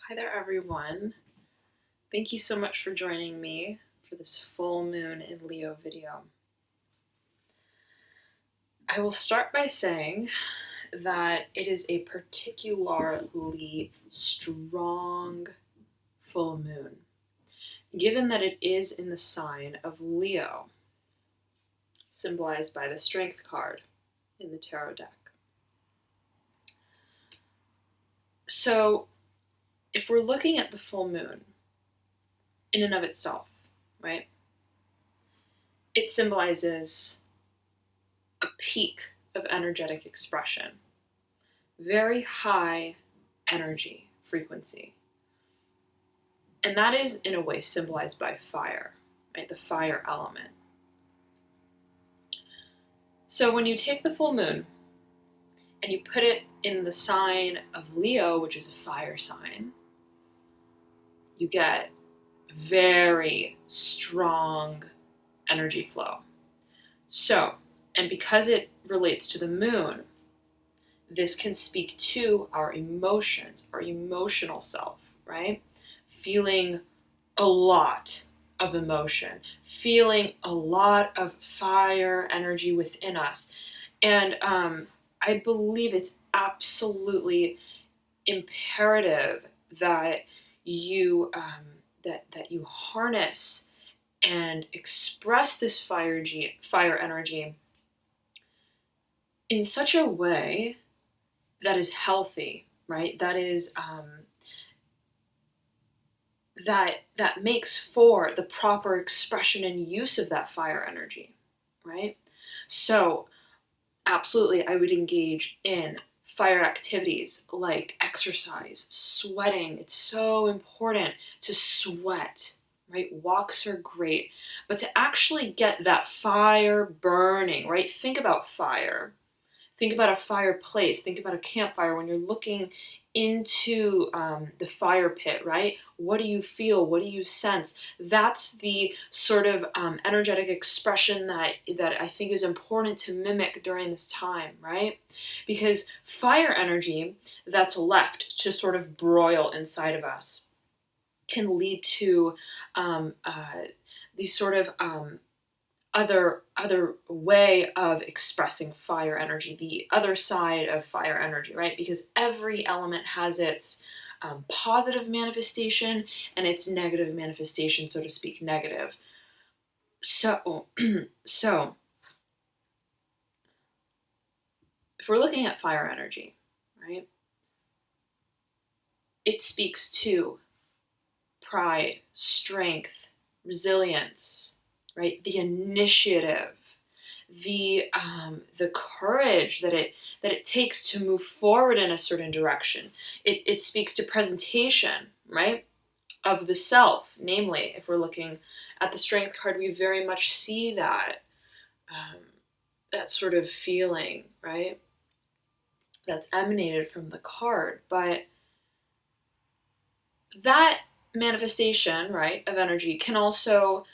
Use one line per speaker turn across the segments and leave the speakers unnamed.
Hi there, everyone. Thank you so much for joining me for this full moon in Leo video. I will start by saying that it is a particularly strong full moon, given that it is in the sign of Leo, symbolized by the Strength card in the tarot deck. So, if we're looking at the full moon in and of itself, right, it symbolizes a peak of energetic expression, very high energy frequency. And that is, in a way, symbolized by fire, right? The fire element. So when you take the full moon and you put it in the sign of Leo, which is a fire sign, you get very strong energy flow. So, and because it relates to the moon, this can speak to our emotions, our emotional self, right? Feeling a lot of emotion, feeling a lot of fire energy within us. And I believe it's absolutely imperative that you that you harness and express this fire energy in such a way that is healthy, right? That is that makes for the proper expression and use of that fire energy, right? So absolutely, I would engage in fire activities like exercise, sweating. It's so important to sweat, right? Walks are great, but to actually get that fire burning, right? Think about fire. Think about a fireplace. Think about a campfire when you're looking into the fire pit, right? What do you feel? What do you sense? That's the sort of energetic expression that I think is important to mimic during this time, right? Because fire energy that's left to sort of broil inside of us can lead to these sort of other way of expressing fire energy, the other side of fire energy, right? Because every element has its positive manifestation and its negative manifestation, so to speak, negative. So, so if we're looking at fire energy, right, it speaks to pride, strength, resilience, right? The initiative, the courage that it takes to move forward in a certain direction. It speaks to presentation, right, of the self. Namely, if we're looking at the Strength card, we very much see that sort of feeling, right, that's emanated from the card. But that manifestation, right, of energy can also,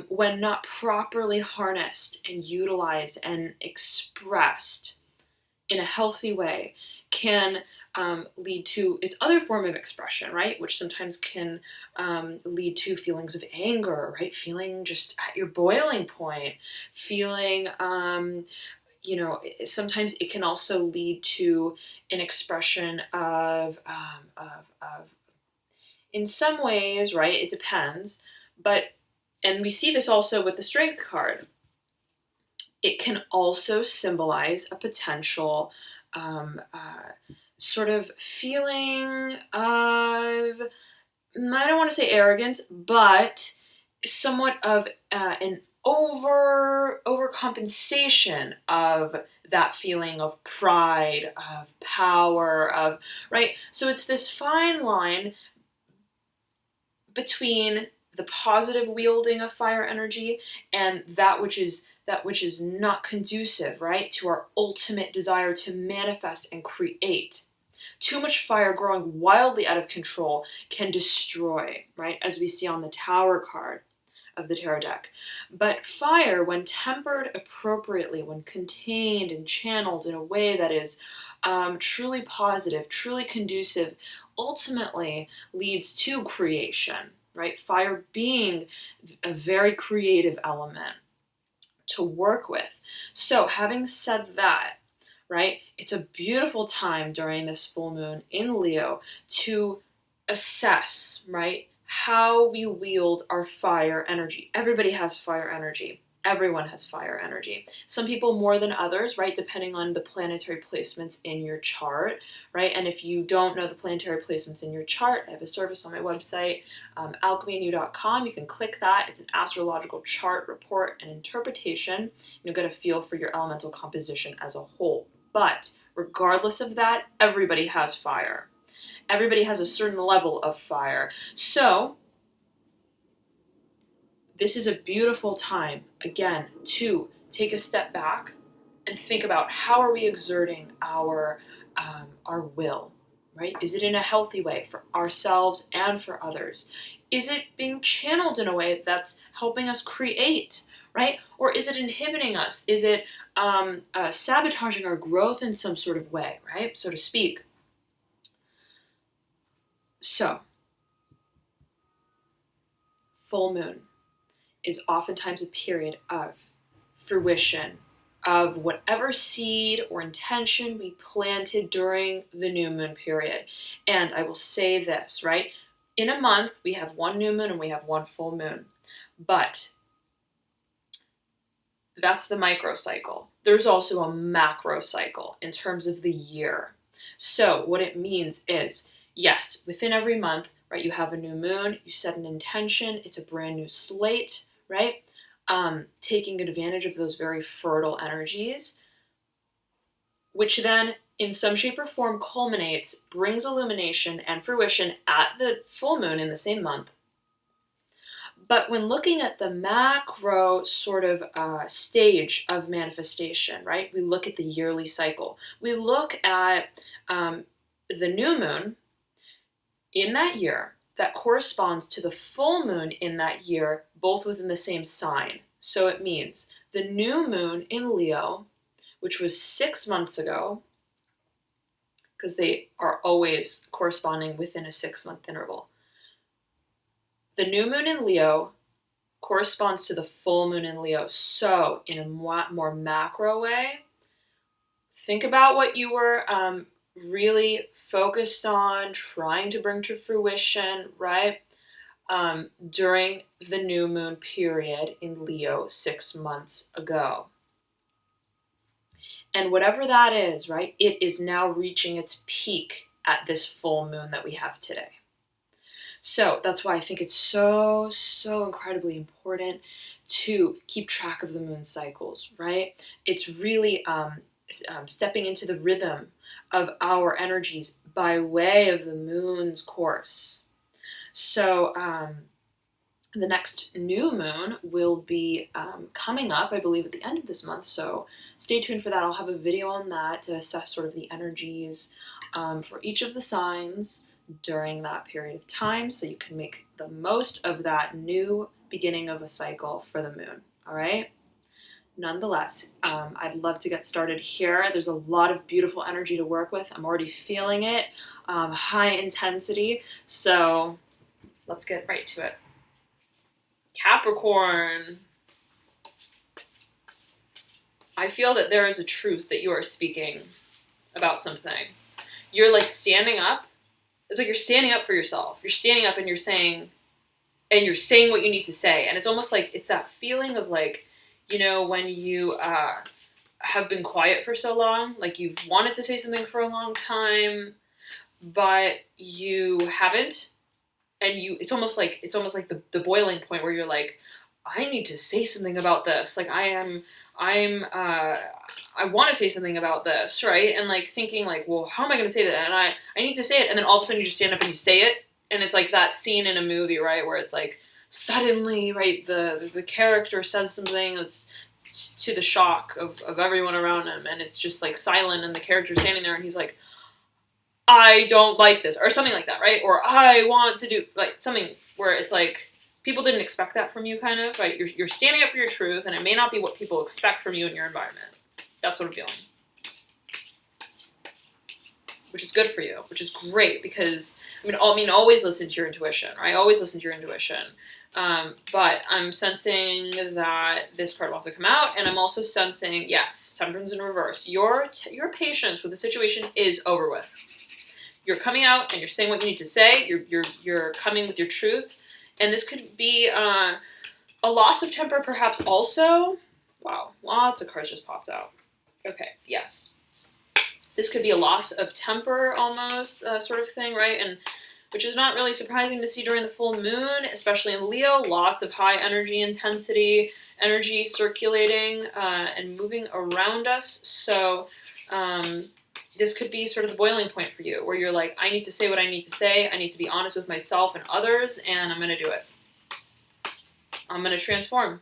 when not properly harnessed and utilized and expressed in a healthy way, can lead to its other form of expression, right? Which sometimes can lead to feelings of anger, right? Feeling just at your boiling point, feeling, sometimes it can also lead to an expression of in some ways, right? It depends, but, and we see this also with the Strength card, it can also symbolize a potential sort of feeling of, I don't want to say arrogance, but somewhat of an overcompensation of that feeling of pride, of power, of, right? So it's this fine line between the positive wielding of fire energy and that which is not conducive, right, to our ultimate desire to manifest and create. Too much fire growing wildly out of control can destroy, right, as we see on the Tower card of the tarot deck. But fire, when tempered appropriately, when contained and channeled in a way that is truly positive, truly conducive, ultimately leads to creation, right? Fire being a very creative element to work with. So having said that, right, it's a beautiful time during this full moon in Leo to assess, right, how we wield our fire energy. Everybody has fire energy. Everyone has fire energy. Some people more than others, right, depending on the planetary placements in your chart, right? And if you don't know the planetary placements in your chart, I have a service on my website, alchemyandyou.com. You can click that. It's an astrological chart report and interpretation. You'll get a feel for your elemental composition as a whole. But regardless of that, everybody has fire. Everybody has a certain level of fire. So this is a beautiful time, again, to take a step back and think about how are we exerting our will, right? Is it in a healthy way for ourselves and for others? Is it being channeled in a way that's helping us create, right? Or is it inhibiting us? Is it sabotaging our growth in some sort of way, right? So to speak. So, full moon is oftentimes a period of fruition of whatever seed or intention we planted during the new moon period. And I will say this, right? In a month, we have one new moon and we have one full moon. But that's the micro cycle. There's also a macro cycle in terms of the year. So what it means is, yes, within every month, right, you have a new moon, you set an intention, it's a brand new slate, right? Taking advantage of those very fertile energies, which then in some shape or form culminates, brings illumination and fruition at the full moon in the same month. But when looking at the macro sort of stage of manifestation, right, we look at the yearly cycle. We look at the new moon in that year that corresponds to the full moon in that year, both within the same sign. So it means the new moon in Leo, which was 6 months ago, because they are always corresponding within a 6-month interval. The new moon in Leo corresponds to the full moon in Leo. So in a more macro way, think about what you were really focused on, trying to bring to fruition, right? During the new moon period in Leo 6 months ago. And whatever that is, right, it is now reaching its peak at this full moon that we have today. So that's why I think it's so incredibly important to keep track of the moon cycles, right? It's really stepping into the rhythm of our energies by way of the moon's course. So the next new moon will be coming up, I believe, at the end of this month. So stay tuned for that. I'll have a video on that to assess sort of the energies for each of the signs during that period of time, so you can make the most of that new beginning of a cycle for the moon. All right. Nonetheless, I'd love to get started here. There's a lot of beautiful energy to work with. I'm already feeling it, high intensity. So let's get right to it. Capricorn. I feel that there is a truth that you are speaking about something. You're like standing up. It's like you're standing up for yourself. You're standing up and you're saying what you need to say. And it's almost like it's that feeling of like, you know, when you have been quiet for so long, like you've wanted to say something for a long time, but you haven't. And it's almost like the boiling point where you're like, I need to say something about this. Like I want to say something about this, right? And like thinking like, well, how am I going to say that? And I need to say it. And then all of a sudden you just stand up and you say it. And it's like that scene in a movie, right? Where it's like suddenly, right, the character says something that's to the shock of everyone around him. And it's just like silent and the character's standing there and he's like, I don't like this, or something like that, right? Or I want to do like something where it's like, people didn't expect that from you, kind of, right? You're standing up for your truth, and it may not be what people expect from you in your environment. That's what I'm feeling. which is good for you, which is great because, always listen to your intuition, right? Always listen to your intuition. But I'm sensing that this card wants to come out, and I'm also sensing, yes, Temperance in reverse. Your patience with the situation is over with. You're coming out and you're saying what you need to say. You're coming with your truth, and this could be a loss of temper, perhaps also. Wow, lots of cards just popped out. Okay, yes. This could be a loss of temper almost, sort of thing, right? And which is not really surprising to see during the full moon, especially in Leo. Lots of high energy intensity, energy circulating and moving around us. So this could be sort of the boiling point for you, where you're like, I need to say what I need to say. I need to be honest with myself and others, and I'm going to do it. I'm going to transform.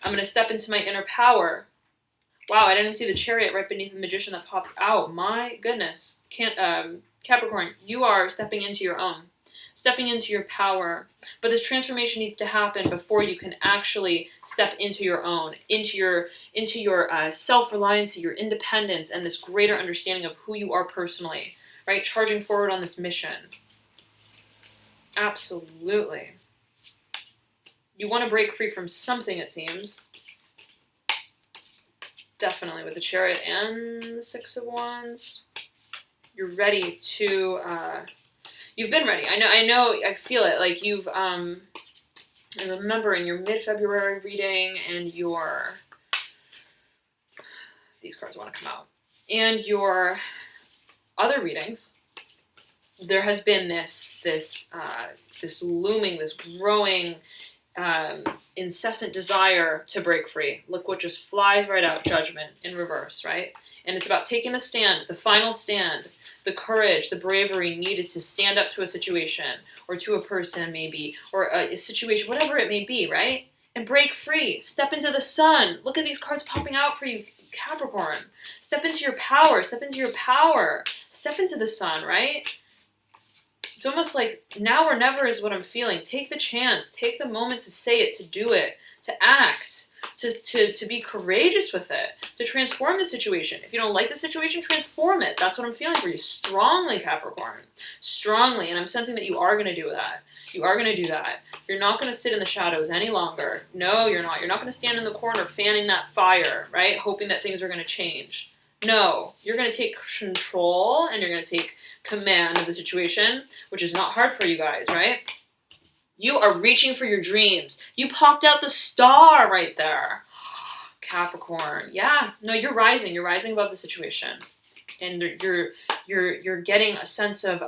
I'm going to step into my inner power. Wow, I didn't see the Chariot right beneath the Magician that popped out. My goodness. Capricorn, you are stepping into your own. Stepping into your power. But this transformation needs to happen before you can actually step into your own, into your self-reliance, your independence, and this greater understanding of who you are personally, right? Charging forward on this mission. Absolutely. You want to break free from something, it seems. Definitely with the Chariot and the Six of Wands. You're ready to, you've been ready. I feel it. Like you've, I remember in your mid-February reading and these cards want to come out, and your other readings, there has been this looming, this growing, incessant desire to break free. Look what just flies right out. Judgment in reverse, right? And it's about taking a stand, the final stand, the courage, the bravery needed to stand up to a situation or to a person maybe, or a situation, whatever it may be, right? And break free. Step into the sun. Look at these cards popping out for you, Capricorn. Step into your power. Step into your power. Step into the sun, right? It's almost like now or never is what I'm feeling. Take the chance. Take the moment to say it, to do it, to act, to be courageous with it, to transform the situation. If you don't like the situation, transform it. That's what I'm feeling for you. Strongly, Capricorn. Strongly. And I'm sensing that you are going to do that. You are going to do that. You're not going to sit in the shadows any longer. No, you're not. You're not going to stand in the corner fanning that fire, right? Hoping that things are going to change. No, you're going to take control and you're going to take command of the situation, which is not hard for you guys, right? You are reaching for your dreams. You popped out the star right there. Capricorn. Yeah, no, you're rising. You're rising above the situation. And you're getting a sense of,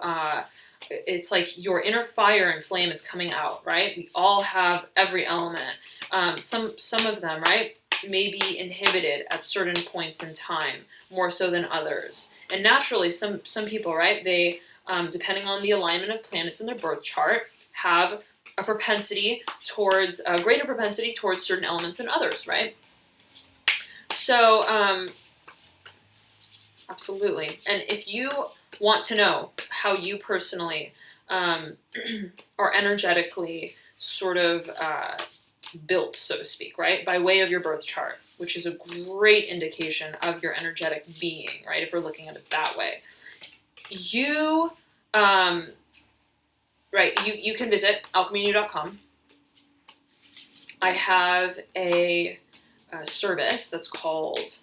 it's like your inner fire and flame is coming out, right? We all have every element. Some of them, right, may be inhibited at certain points in time, more so than others. And naturally, some people, right, they, depending on the alignment of planets in their birth chart, have a propensity towards, a greater propensity towards certain elements than others, right? So, absolutely. And if you want to know how you personally are energetically sort of built, so to speak, right, by way of your birth chart, which is a great indication of your energetic being, right, if we're looking at it that way, you you can visit alchemynew.com. I have a service that's called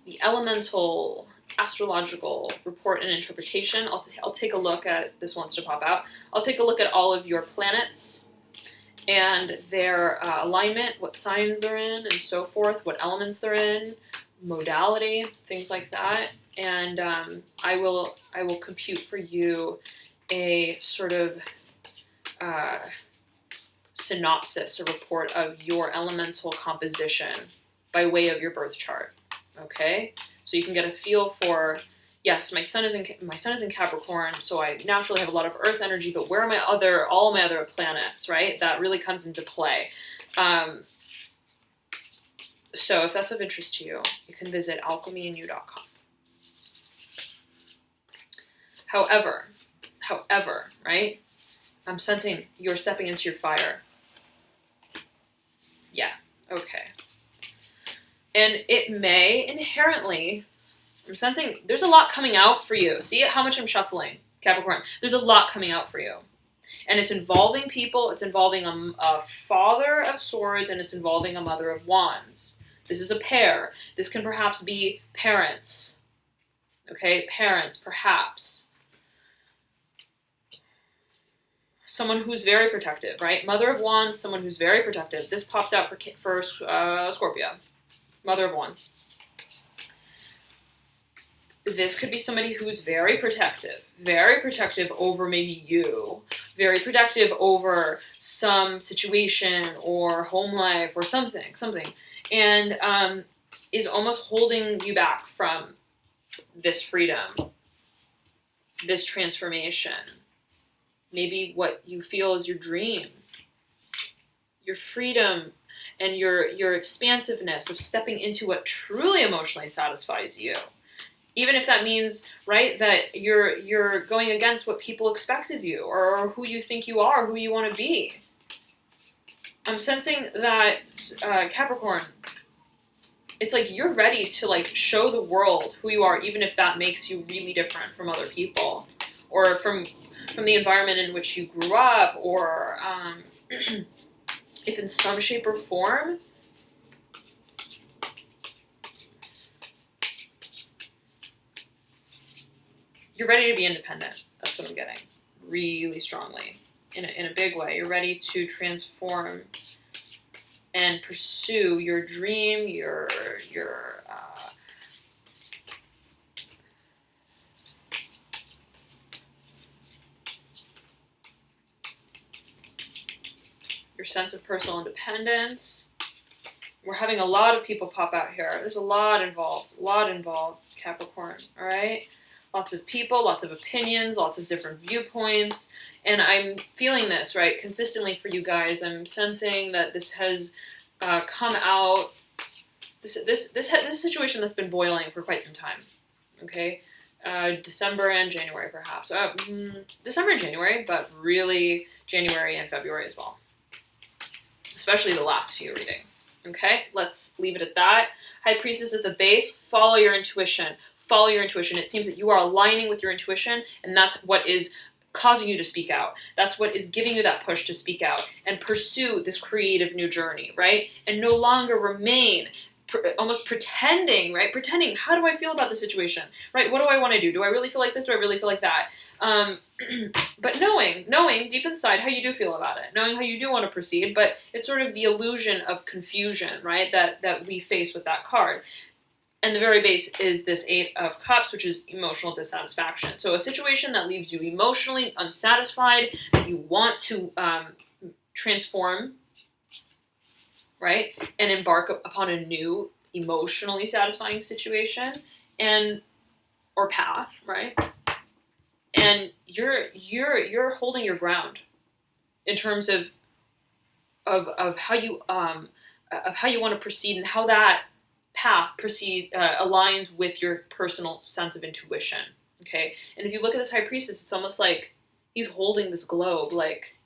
the Elemental Astrological Report and Interpretation. I'll take a look at, this wants to pop out, I'll take a look at all of your planets and their alignment, what signs they're in and so forth, what elements they're in, modality, things like that. And I will compute for you a sort of synopsis, a report of your elemental composition by way of your birth chart. Okay, so you can get a feel for, yes, my sun is in Capricorn, so I naturally have a lot of Earth energy. But where are all my other planets, right? That really comes into play. So if that's of interest to you, you can visit alchemynew.com. However, right? I'm sensing you're stepping into your fire. Yeah, okay. And it may inherently I'm sensing there's a lot coming out for you. See how much I'm shuffling, Capricorn? There's a lot coming out for you. And it's involving people, it's involving a Father of Swords, and it's involving a Mother of Wands. This is a pair. This can perhaps be parents. Okay, parents, perhaps. Someone who's very protective, right? Mother of Wands, someone who's very protective. This popped out for Scorpio. Mother of Wands. This could be somebody who's very protective over maybe you, very protective over some situation or home life or something, and is almost holding you back from this freedom, this transformation, maybe what you feel is your dream, your freedom, and your expansiveness of stepping into what truly emotionally satisfies you. Even if that means, right, that you're going against what people expect of you or who you think you are, who you want to be. I'm sensing that, Capricorn, it's like you're ready to like show the world who you are, even if that makes you really different from other people or from the environment in which you grew up, or if in some shape or form you're ready to be independent. That's what I'm getting really strongly in a big way. You're ready to transform and pursue your dream, your sense of personal independence. We're having a lot of people pop out here. There's a lot involved, Capricorn, all right? Lots of people, lots of opinions, lots of different viewpoints, and I'm feeling this, right, consistently for you guys. I'm sensing that this has come out, this situation that's been boiling for quite some time, okay? December and January, perhaps. December and January, but really January and February as well, especially the last few readings, okay? Let's leave it at that. High Priestess at the base, follow your intuition. Follow your intuition. It seems that you are aligning with your intuition, and that's what is causing you to speak out. That's what is giving you that push to speak out and pursue this creative new journey, right? And no longer remain almost pretending, right? Pretending, how do I feel about the situation, right? What do I want to do? Do I really feel like this? Do I really feel like that? But knowing deep inside how you do feel about it, knowing how you do want to proceed, but it's sort of the illusion of confusion, right? That we face with that card. And the very base is this Eight of Cups, which is emotional dissatisfaction. So a situation that leaves you emotionally unsatisfied, that you want to transform, right? And embark upon a new emotionally satisfying situation or path, right? And you're holding your ground in terms of how you want to proceed and how that path aligns with your personal sense of intuition, okay? And if you look at this High Priestess, it's almost like he's holding this globe, like,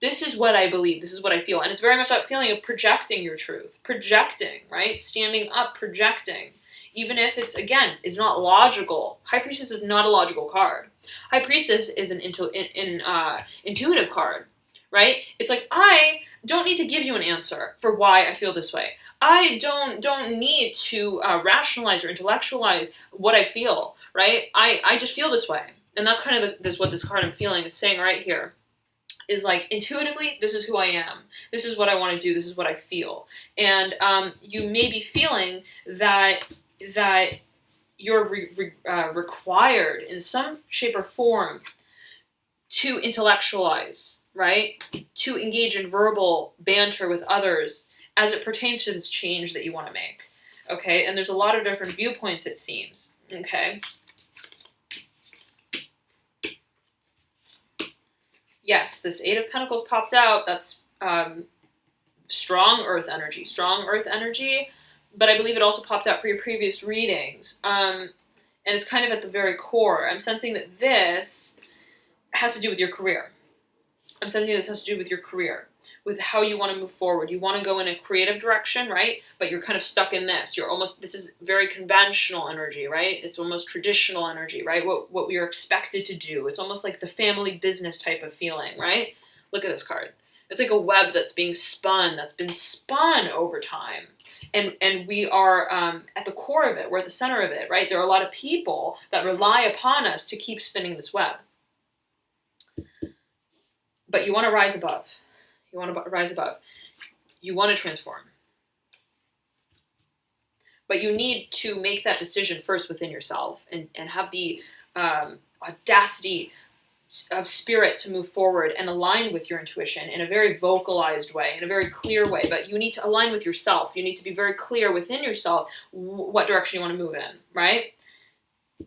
this is what I believe, this is what I feel. And it's very much that feeling of projecting your truth, projecting, right? Standing up, projecting. Even if it's, again, is not logical. High Priestess is not a logical card. High Priestess is an intuitive card, right? It's like, I don't need to give you an answer for why I feel this way. I don't need to rationalize or intellectualize what I feel, right? I just feel this way. And that's kind of what this card I'm feeling is saying right here. Is like, intuitively, this is who I am. This is what I want to do. This is what I feel. And you may be feeling that you're required in some shape or form to intellectualize, right? To engage in verbal banter with others as it pertains to this change that you want to make, okay? And there's a lot of different viewpoints, it seems, okay? Yes, this Eight of Pentacles popped out. That's strong earth energy, but I believe it also popped out for your previous readings. And it's kind of at the very core. I'm sensing that this has to do with your career. with how you want to move forward. You want to go in a creative direction, right? But you're kind of stuck in this. This is very conventional energy, right? It's almost traditional energy, right? What we are expected to do. It's almost like the family business type of feeling, right? Look at this card. It's like a web that's been spun over time. And we are at the core of it. We're at the center of it, right? There are a lot of people that rely upon us to keep spinning this web. But you want to rise above. You want to rise above. You want to transform. But you need to make that decision first within yourself and have the audacity of spirit to move forward and align with your intuition in a very vocalized way, in a very clear way. But you need to align with yourself. You need to be very clear within yourself what direction you want to move in, right?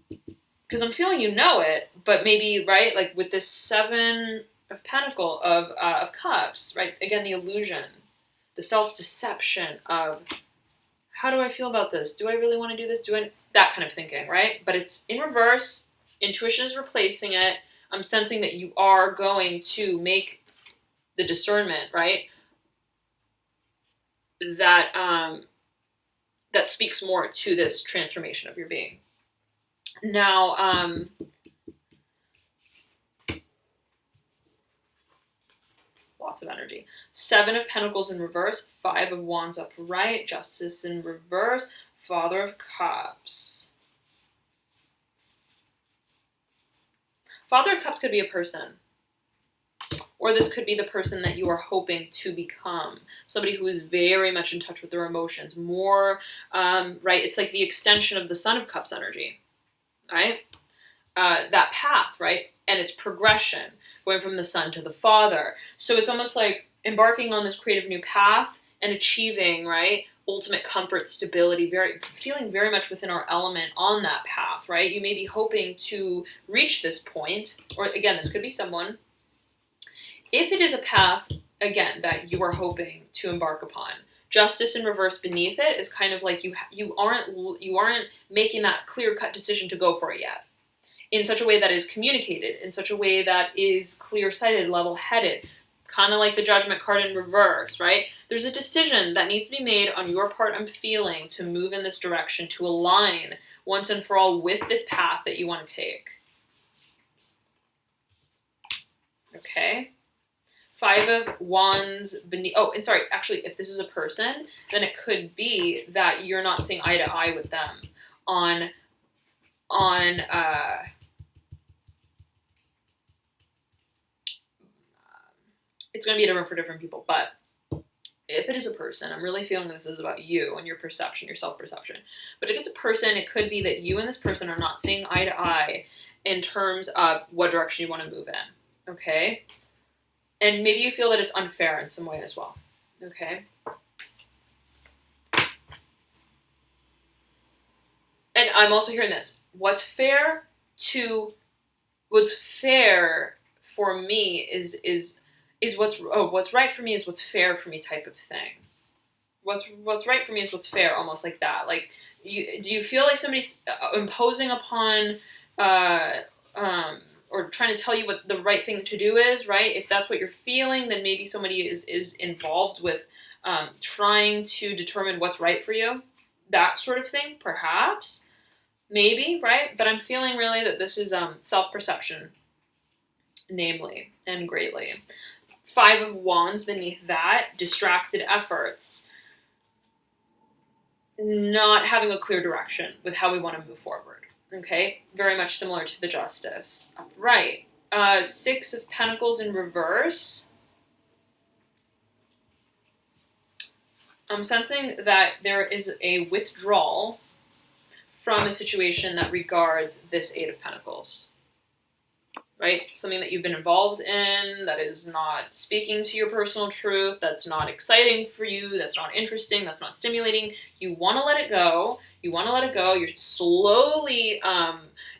Because I'm feeling you know it, but maybe, right, like with this 7 of Pentacles, of Cups, right? Again, the illusion, the self-deception of, how do I feel about this? Do I really want to do this? That kind of thinking, right? But it's in reverse. Intuition is replacing it. I'm sensing that you are going to make the discernment, right? That speaks more to this transformation of your being. Now, lots of energy. 7 of Pentacles in reverse, 5 of Wands upright, Justice in reverse, Father of Cups. Father of Cups could be a person. Or this could be the person that you are hoping to become. Somebody who is very much in touch with their emotions. More, right? It's like the extension of the Son of Cups energy, right? That path, right? And it's progression, going from the Son to the Father. So it's almost like embarking on this creative new path and achieving, right, ultimate comfort, stability, feeling very much within our element on that path, right? You may be hoping to reach this point, or again, this could be someone. If it is a path, again, that you are hoping to embark upon, Justice in reverse beneath it is kind of like you aren't making that clear-cut decision to go for it yet, in such a way that is communicated, in such a way that is clear-sighted, level-headed, kind of like the Judgment card in reverse, right? There's a decision that needs to be made on your part, I'm feeling, to move in this direction, to align once and for all with this path that you want to take. Okay? 5 of Wands beneath. Oh, and sorry, actually, if this is a person, then it could be that you're not seeing eye to eye with them on it's going to be different for different people, but if it is a person, I'm really feeling this is about you and your perception, your self-perception. But if it's a person, it could be that you and this person are not seeing eye to eye in terms of what direction you want to move in, okay? And maybe you feel that it's unfair in some way as well, okay? And I'm also hearing this. What's fair for me is what's right for me is what's fair for me type of thing. What's right for me is what's fair, almost like that. Like, do you feel like somebody's imposing upon or trying to tell you what the right thing to do is, right? If that's what you're feeling, then maybe somebody is involved with trying to determine what's right for you. That sort of thing, perhaps. Maybe, right? But I'm feeling really that this is self-perception, namely and greatly. 5 of Wands beneath that, distracted efforts. Not having a clear direction with how we want to move forward. Okay, very much similar to the Justice. Right. 6 of Pentacles in reverse. I'm sensing that there is a withdrawal from a situation that regards this 8 of Pentacles. Right? Something that you've been involved in that is not speaking to your personal truth, that's not exciting for you, that's not interesting, that's not stimulating. You want to let it go. You want to let it go. You're slowly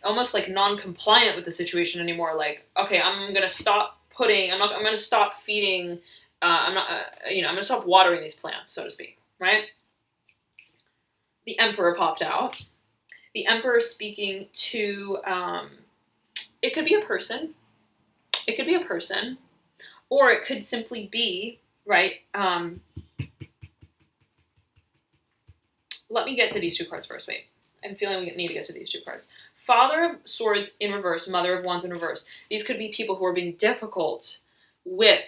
almost like non-compliant with the situation anymore. Like, okay, I'm going to stop I'm going to stop feeding, I'm going to stop watering these plants, so to speak, right? The Emperor popped out. The Emperor speaking to, it could be a person. It could be a person. Or it could simply be right? Let me get to these two cards first. Wait, I'm feeling we need to get to these two cards. Father of Swords in reverse, Mother of Wands in reverse. These could be people who are being difficult with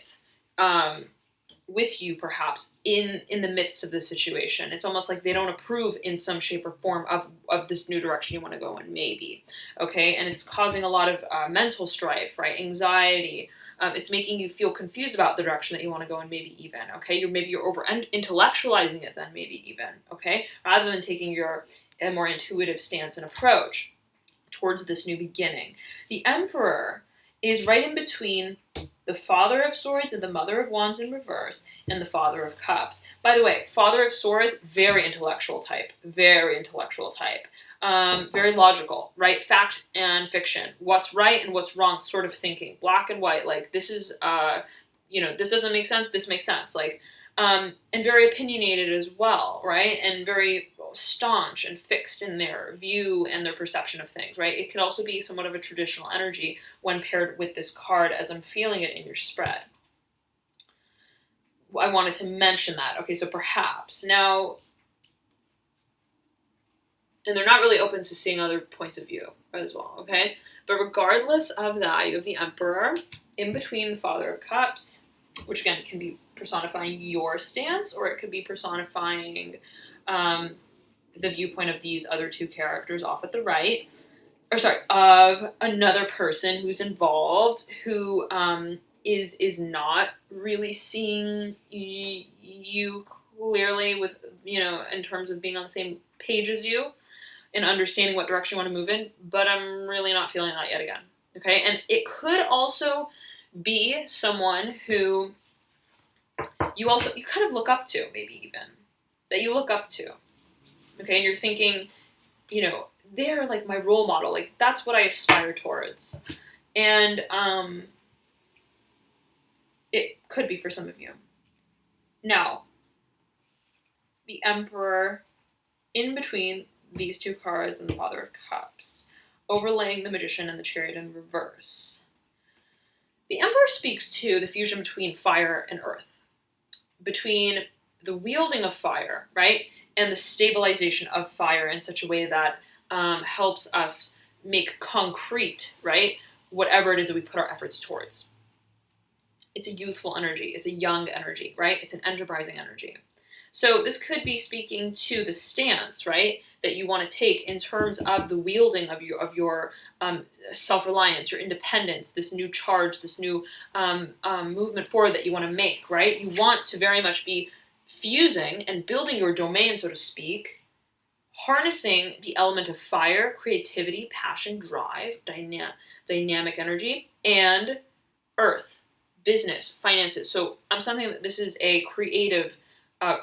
with you, perhaps in the midst of the situation. It's almost like they don't approve in some shape or form of this new direction you want to go in, maybe. Okay, and it's causing a lot of mental strife, right? Anxiety. It's making you feel confused about the direction that you want to go in, maybe even. Okay, you're over intellectualizing it, then maybe even. Okay, rather than taking a more intuitive stance and approach towards this new beginning. The Emperor is right in between the Father of Swords and the Mother of Wands in reverse, and the Father of Cups. By the way, Father of Swords, very intellectual type. Very intellectual type. Very logical, right? Fact and fiction. What's right and what's wrong sort of thinking. Black and white. Like, this is, this doesn't make sense, this makes sense. Like, and very opinionated as well, right? And very staunch and fixed in their view and their perception of things, right? It could also be somewhat of a traditional energy when paired with this card as I'm feeling it in your spread. I wanted to mention that. Okay, so perhaps. Now, and they're not really open to seeing other points of view as well, okay? But regardless of that, you have the Emperor in between the Father of Cups, which again can be personifying your stance, or it could be personifying the viewpoint of these other two characters off at the right, of another person who's involved, who is not really seeing you clearly with, in terms of being on the same page as you and understanding what direction you want to move in, but I'm really not feeling that yet again, okay? And it could also be someone who you kind of look up to, maybe even, that you look up to, okay? And you're thinking, they're like my role model, like that's what I aspire towards. And it could be for some of you. Now, the Emperor in between these two cards and the Father of Cups, overlaying the Magician and the Chariot in reverse. The Emperor speaks to the fusion between fire and earth, between the wielding of fire, right, and the stabilization of fire in such a way that helps us make concrete, right, whatever it is that we put our efforts towards. It's a youthful energy. It's a young energy, right? It's an enterprising energy. So this could be speaking to the stance, right, that you want to take in terms of the wielding of your self-reliance, your independence, this new charge, this new movement forward that you want to make, right? You want to very much be fusing and building your domain, so to speak, harnessing the element of fire, creativity, passion, drive, dynamic energy, and earth, business, finances. So I'm sensing that this is a creative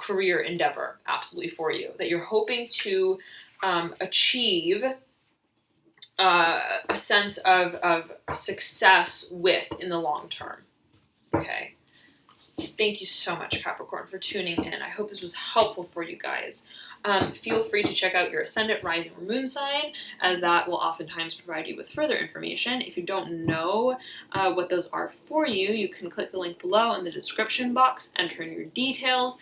career endeavor, absolutely, for you, that you're hoping to achieve a sense of success with in the long term. Okay. Thank you so much, Capricorn, for tuning in. I hope this was helpful for you guys. Feel free to check out your ascendant, rising, or moon sign, as that will oftentimes provide you with further information. If you don't know what those are for you, you can click the link below in the description box, enter in your details.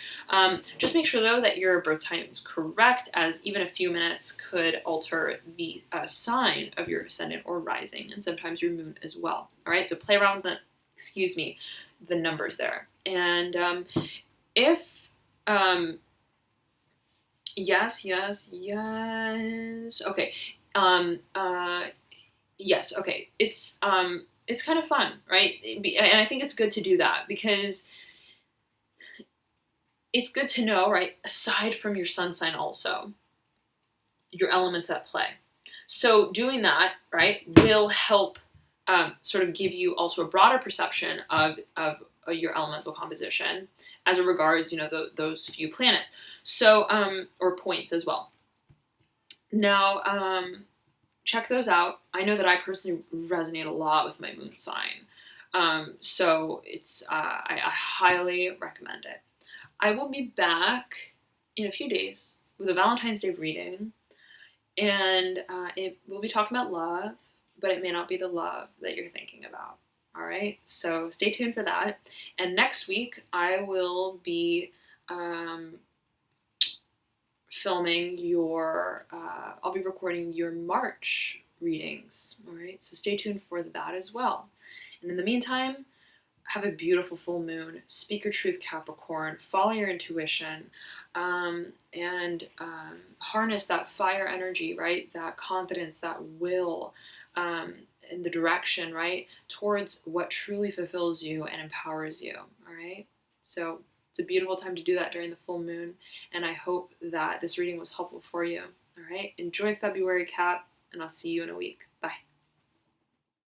Just make sure, though, that your birth time is correct, as even a few minutes could alter the sign of your ascendant or rising, and sometimes your moon as well. All right, so play around with the numbers there. And if yes, okay, yes, okay, it's kind of fun, right? And I think it's good to do that, because it's good to know, right, aside from your sun sign, also your elements at play. So doing that, right, will help sort of give you also a broader perception of your elemental composition as it regards, those few planets. So, or points as well. Now, check those out. I know that I personally resonate a lot with my moon sign. So it's, I highly recommend it. I will be back in a few days with a Valentine's Day reading, and we'll be talking about love, but it may not be the love that you're thinking about. All right, so stay tuned for that. And next week I will be filming your, I'll be recording your March readings. All right, so stay tuned for that as well. And in the meantime, have a beautiful full moon. Speak your truth, Capricorn. Follow your intuition, and harness that fire energy, right? That confidence, that will, in the direction, right, towards what truly fulfills you and empowers you. All right. So it's a beautiful time to do that during the full moon, and I hope that this reading was helpful for you. All right. Enjoy February, Cap, and I'll see you in a week. Bye.